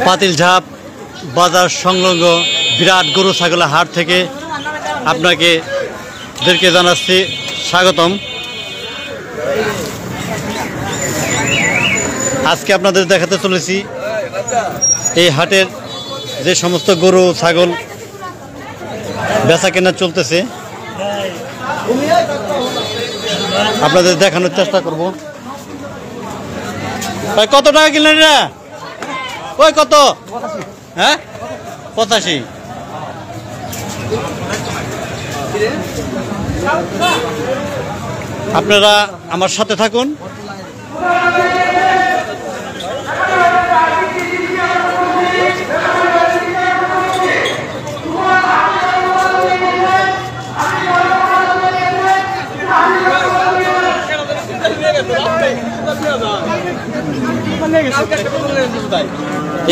পাতিলঝাপ বাজার সংলগ্ন বিরাট গরু ছাগলের হাট থেকে আপনাদেরকে জানাচ্ছি স্বাগতম। আজকে আপনাদের দেখাতে চলেছি এই হাটের যে সমস্ত গরু ছাগল বেচা কেনা চলতেছে, আপনাদের দেখানোর চেষ্টা করব। ভাই কত টাকা কিনলেন রে? ওই কত? হ্যাঁ 85। আপনারা আমার সাথে থাকুন।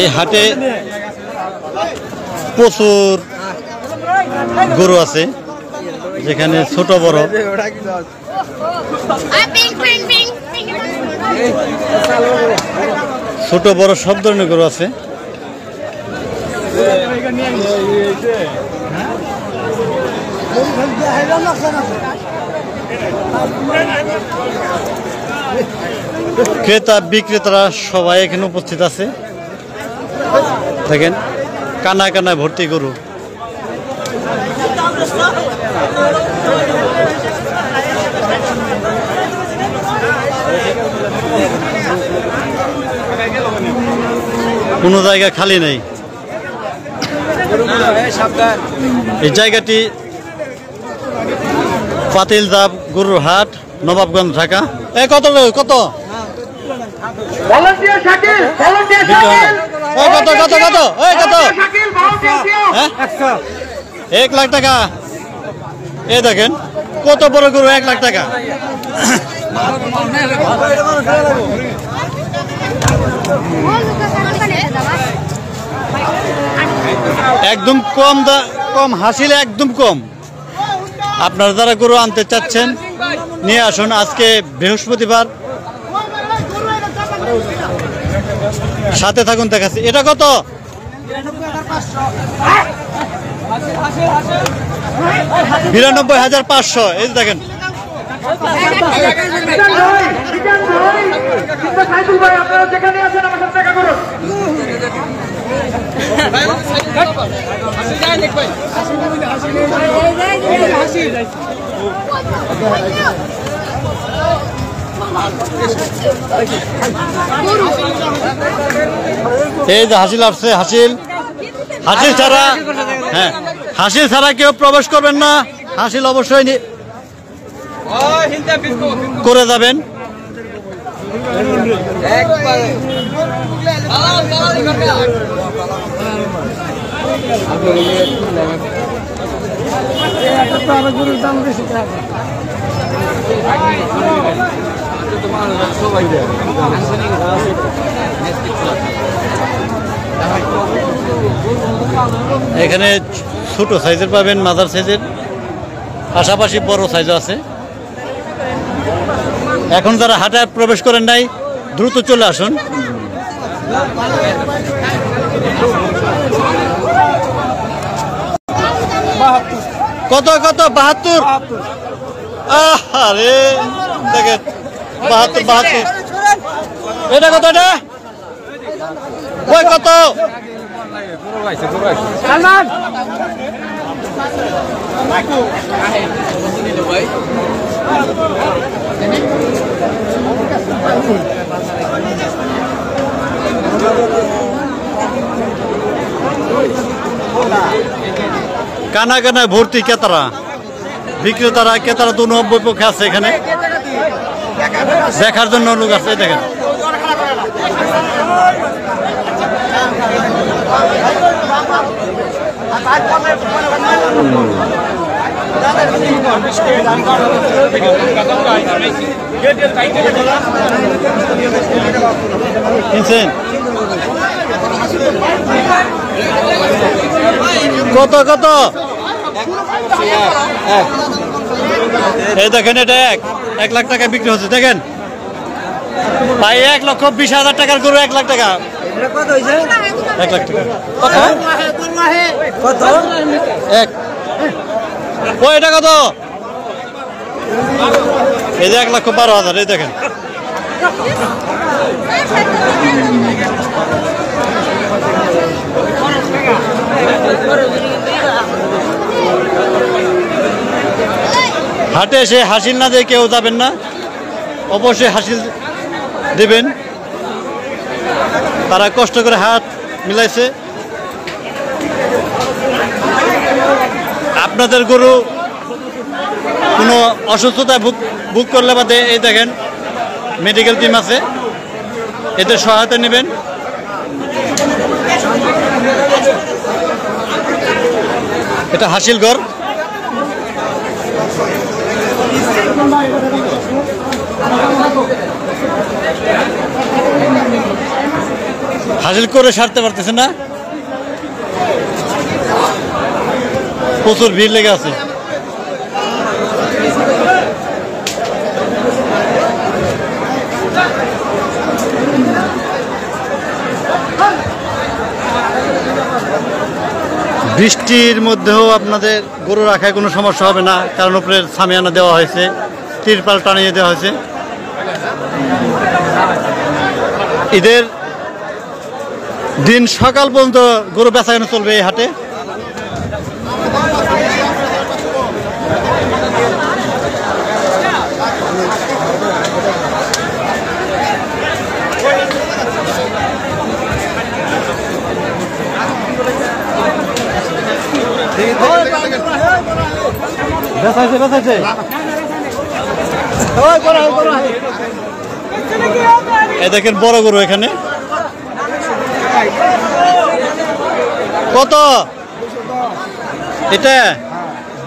এই হাটে প্রচুর গরু আছে, যেখানে ছোট বড় সব ধরনের গরু আছে। ক্রেতা বিক্রেতারা সবাই এখানে উপস্থিত আছে। দেখেন কানায় কানায় ভর্তি গরু। কোনো জায়গা খালি নেই। এই জায়গাটি পাতিলঝাপ গরুর হাট, নবাবগঞ্জ, ঢাকা। কত কত কত কত কত 1 লাখ টাকা। এই দেখেন কত বড় গরু, 1 লাখ টাকা। একদম কম হাসিলে একদম কম। আপনারা যারা গরু আনতে চাচ্ছেন নিয়ে আসুন। আজকে বৃহস্পতিবার, সাথে থাকুন, দেখাচ্ছি। এটা কত? 92,500। এই দেখেন এই যে হাসিল আসছে। হাসিল ছাড়া, হ্যাঁ হাসিল ছাড়া কেউ প্রবেশ করবেন না। হাসিল অবশ্যই করে যাবেন। এখানে ছোট সাইজের পাবেন, মাঝার সাইজের, পাশাপাশি বড় সাইজও আছে। এখন যারা হাটে প্রবেশ করেন নাই দ্রুত চলে আসুন। কত কত? 72। আরে দেখেন 72। এটা কত? এটা ওই কত? কানা কানায় ভর্তি ক্রেতারা, বিক্রেতারা, ক্রেতারা তো 90 পক্ষে আছে। এখানে দেখার জন্য লোক আছে। দেখেন কত কত? এই দেখেন এটা 1 লাখ টাকা বিক্রি হচ্ছে। দেখেন ভাই 1,20,000 টাকার গরু 1 লাখ টাকা। কত হয়েছে? 1 লাখ টাকা কত? এক ওই এটা কত? এই যে 1,12,000 এই দেখেন। হাটে এসে হাসিল না দিয়ে কেউ যাবেন না, অবশ্যই হাসিল দেবেন। তারা কষ্ট করে হাত মিলাইছে। আপনাদের গরু কোনো অসুস্থতায় বুক করলে বাদে এই দেখেন মেডিকেল টিম আছে, এদের সহায়তা নেবেন। এটা হাসিলগড়। হাসিল করে সারতে পারতেছে না, প্রচুর ভিড় লেগে আছে। বৃষ্টির মধ্যেও আপনাদের গরু রাখায় কোনো সমস্যা হবে না, কারণ উপরে সামিয়ানা দেওয়া হয়েছে, তিরপাল টানিয়ে দেওয়া হয়েছে। ঈদের দিন সকাল পর্যন্ত গরু বেচাকেনা চলবে এই হাটে। এই দেখেন বড় গরু এখানে কত? এটা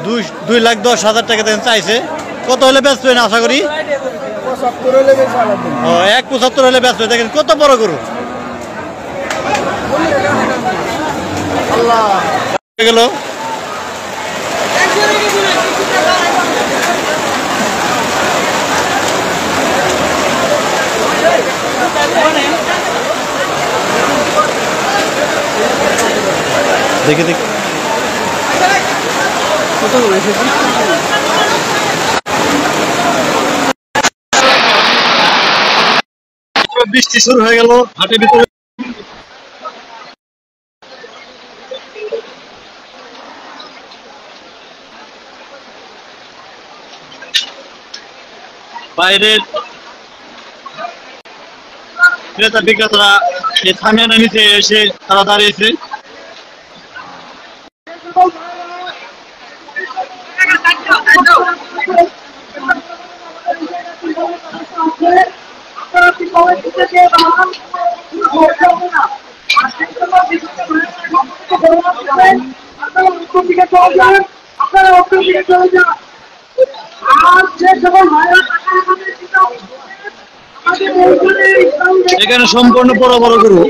2,10,000 টাকা দেখেন চাইছে। কত হলে বেচবেন আশা করি? 1,75 হলে বেচবে। দেখেন কত বড় গরু গেল। দেখে দেখি বৃষ্টি শুরু হয়ে গেল হাটের ভিতরে। বাইরের ক্রেতা বিক্রেতারা এই সামিয়ানা নিচে এসে তারা দাঁড়িয়েছে। এখানে সম্পূর্ণ বড় বড় গরু।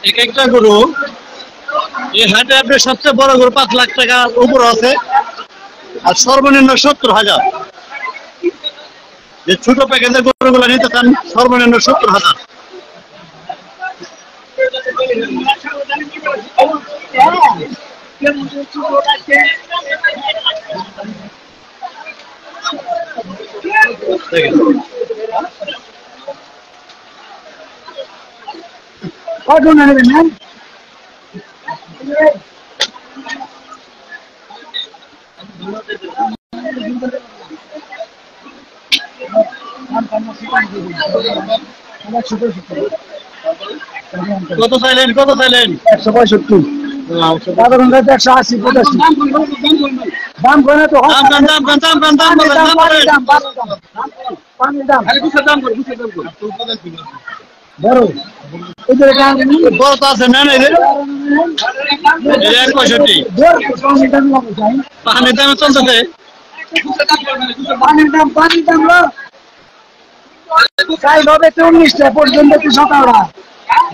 এক একটা গরু এই হাটে আপনার সবচেয়ে বড় গরু 5 লাখ টাকার উপর আছে, আর সর্বনিম্ন 70,000। যে ছোট প্যাকেজের গরুগুলো নিতে চান সর্বনিম্ন 70,000। কত চাইলেন? 165। সাধারণ 180, 85। দাম করে তো বড় বড় তো আছে না এই যে 165 পানির দামে চলতেছে। পানির দাম চাই হবে 19টা পর্যন্ত কি সকালরা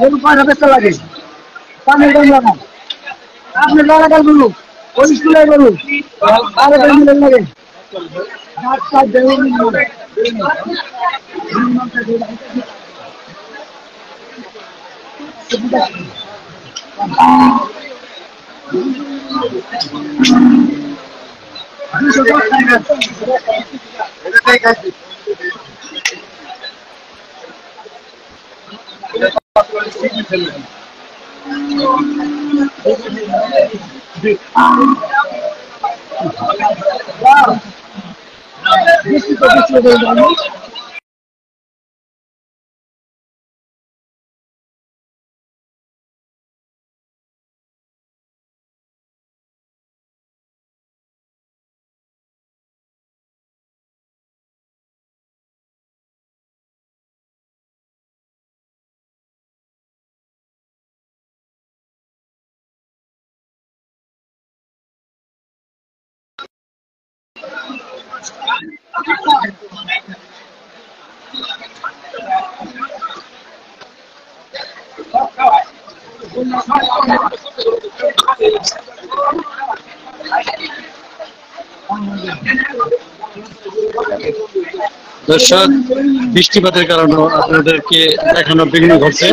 গরু 5 বেচতে লাগে পানির দাম লাগা আপনি লাগাল গরু ওই স্কুলে গরু আরে মিলেন লাগে গাছ কাট দেবে দর্শক, বৃষ্টিপাতের কারণে আপনাদেরকে দেখানো বিঘ্ন ঘটছে।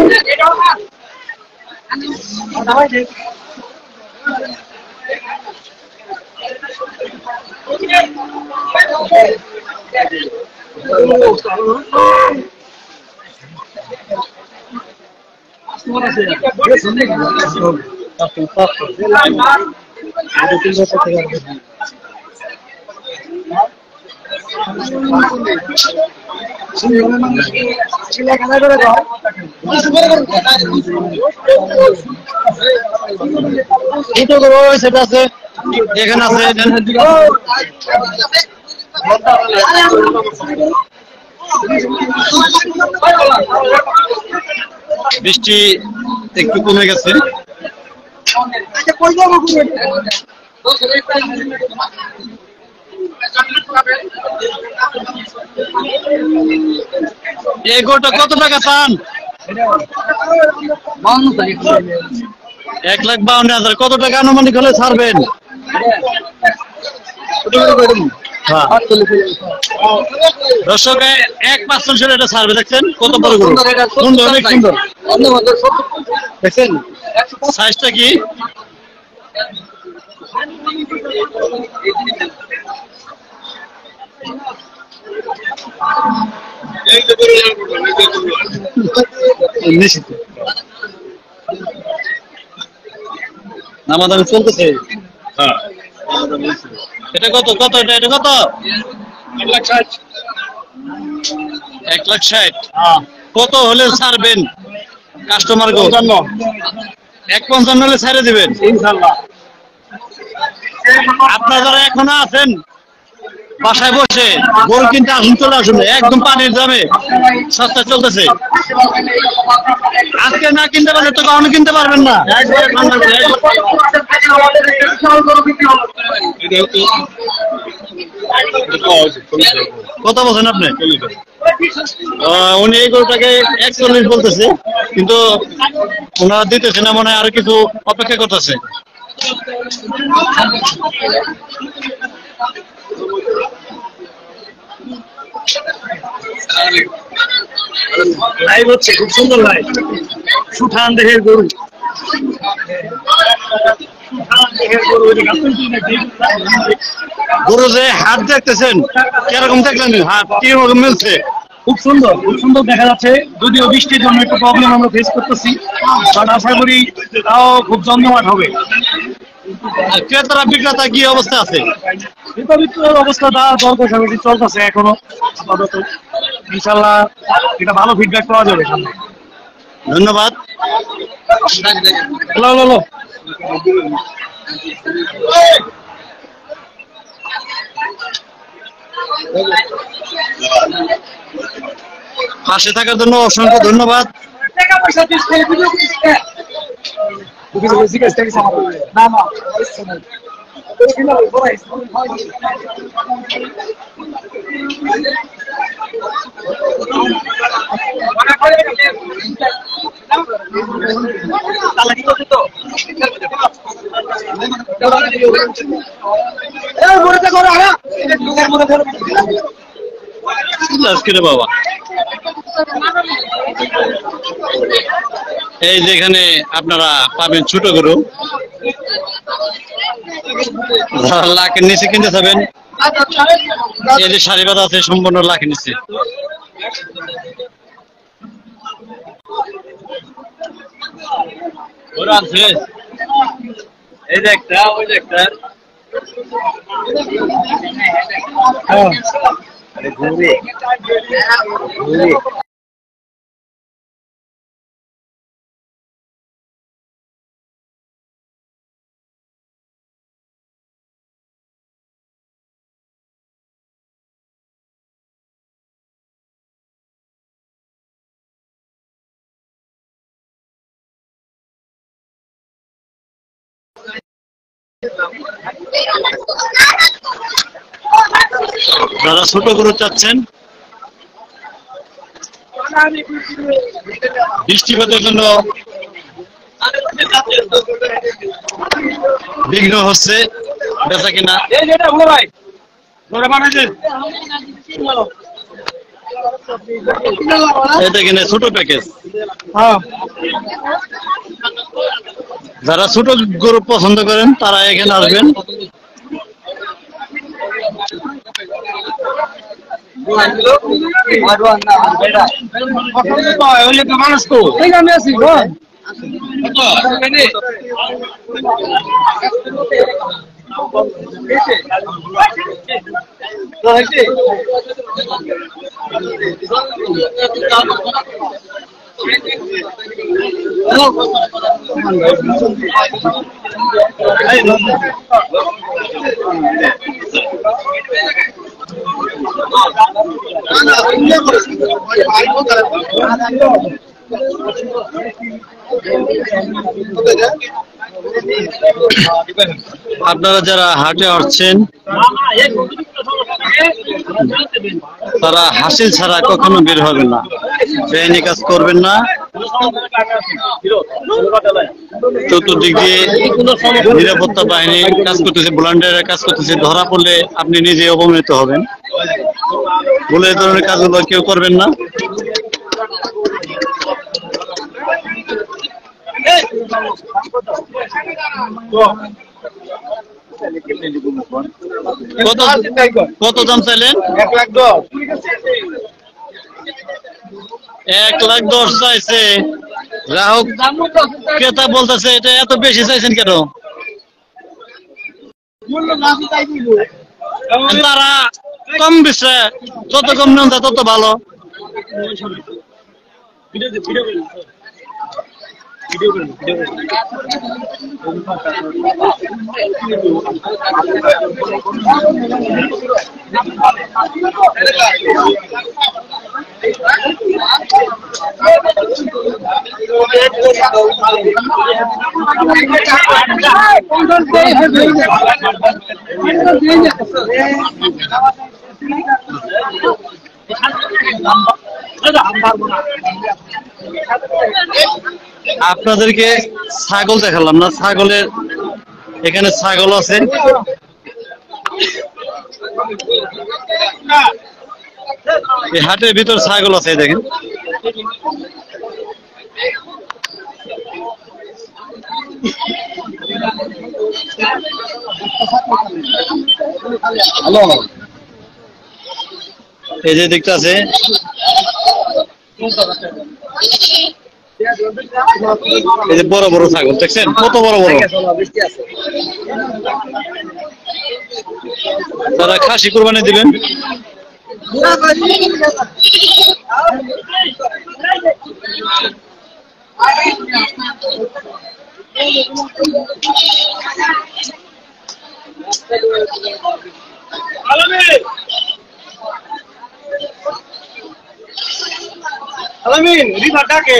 সেটা আছে এখানে আছে বৃষ্টি একটু কমে গেছে। এই গোটা কত টাকা চান? 1,52,000। কত টাকা আনুমানিক হলে ছাড়বেন? দর্শক, 1,500 এটা ছাড়বে। দেখছেন কত বড় গরু, সুন্দর, অনেক সুন্দর। দেখছেন সাইজটা কি? নামাদামি চলতেছে। এটা কত কত এটা এটা কত? 1,60,000। কত হলে ছাড়বেন? কাস্টমার 1,55 হলে ছেড়ে দিবেন ইনশাআল্লাহ। আপনারা যারা এখনো আছেন বাসায় বসে গরু কিনতে আসুন, চলে আসুন। একদম পানির দামে সস্তা চলতেছে। আজকে না কিনতে পারলে তো কখনো কিনতে পারবেন না। কত বলছেন আপনি? উনি এই গরুটাকে 41 বলতেছে, কিন্তু ওনারা দিতেছে না, মনে হয় আরো কিছু অপেক্ষা করতেছে। লাইভ হচ্ছে, খুব সুন্দর লাইভ। সুঠান দেহের গরু, গরু যে হাত দেখতেছেন কিরকম দেখলেন? হাত কিরকম মিলছে? খুব সুন্দর, খুব সুন্দর দেখা যাচ্ছে। যদিও বৃষ্টির জন্য একটু প্রবলেম আমরা ফেস করতেছি, বাট আশা করি তাও খুব জমজমাট হবে। ক্রেতারা বিক্রেতা কি অবস্থা আছে? অবস্থাটা দর কষাকষি চলতেছে এখনো আপাতত। ইনশাল্লাহ এটা ভালো ফিডব্যাক পাওয়া যাবে সামনে। ধন্যবাদ। পাশে থাকার জন্য অসংখ্য ধন্যবাদ। না না বাবা এই যেখানে আপনারা পাবেন ছোট গরু লাখের নিচে কিনতে যাবেন এই যে সারি বাঁধা আছে সম্পূর্ণ লাখের নিচে এই যে একটা ওই যে একটা ঘুরে ঘুরে যারা ছোট গরু চাচ্ছেন বৃষ্টিপাতের জন্য বিঘ্ন হচ্ছে বেচা কিনা এটা কিনে ছোট প্যাকেজ যারা ছোট গরু পছন্দ করেন তারা এখানে আসবেন মানুষ তো আমি আছি আপনারা যারা হাটে আসছেন তারা হাসিল ছাড়া কখনো বের হবেন না, বেআইনি কাজ করবেন না। চতুর্দিক দিয়ে নিরাপত্তা বাহিনী কাজ করতেছে, ভলান্টিয়াররা কাজ করতেছে, ধরা পড়লে আপনি নিজে অপমানিত হবেন। বলে এই ধরনের কাজগুলো কেউ করবেন না। কত দাম চাইলেন? 1,10,000 চাইছে গ্রাহক। ক্রেতা বলতেছে এটা এত বেশি চাইছেন কেন? তারা কম বেচে, যত কম নেন তত ভালো। আপনাদেরকে ছাগল দেখালাম না, ছাগলের এখানে ছাগল আছে। এই হাটের ভিতর ছাগল আছে, দেখেন। এই যে দিকটা আছে, এই যে বড় বড় ছাগল দেখছেন, কত বড় বড়। তারা খাসি কুরবানি দিবেন। আলামিন রিভার ডাকে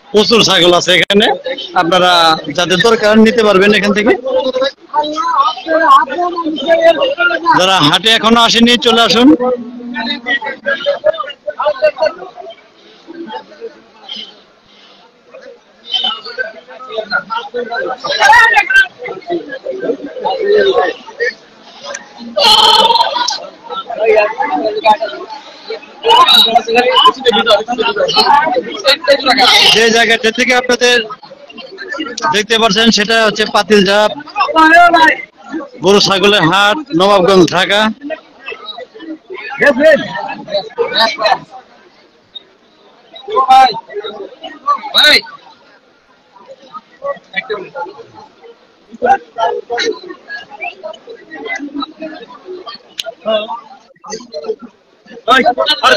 প্রচুর ছাগল আছে এখানে, আপনারা যাদের দরকার নিতে পারবেন এখান থেকে। যারা হাটে এখনো আসেনি চলে আসুন। যে জায়গাটা থেকে আপনাদের দেখতে পাচ্ছেন সেটা হচ্ছে পাতিলঝাপ গরু ছাগলের হাট, নবাবগঞ্জ, ঢাকা।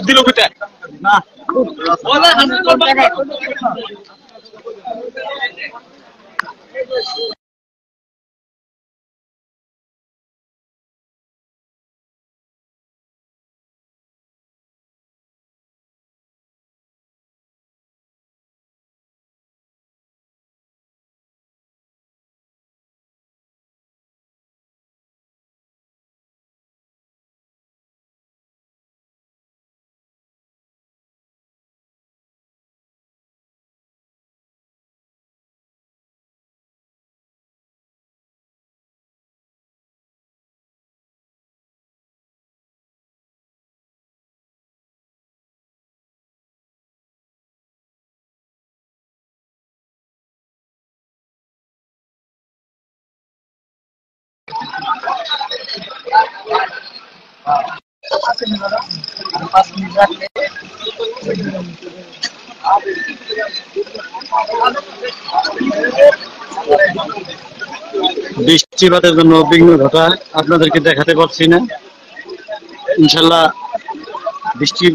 দিল না বৃষ্টিপাতের জন্য বিঘ্ন ঘটা আপনাদেরকে দেখাতে পারছি না। ইনশাল্লাহ বৃষ্টি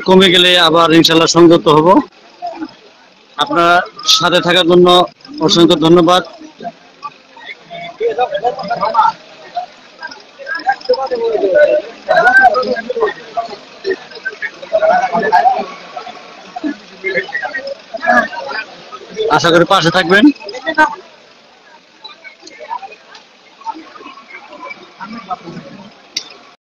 কমে গেলে আবার ইনশাল্লাহ সংযত হব। আপনারা সাথে থাকার জন্য অসংখ্য ধন্যবাদ। আশা করি পাশে থাকবেন।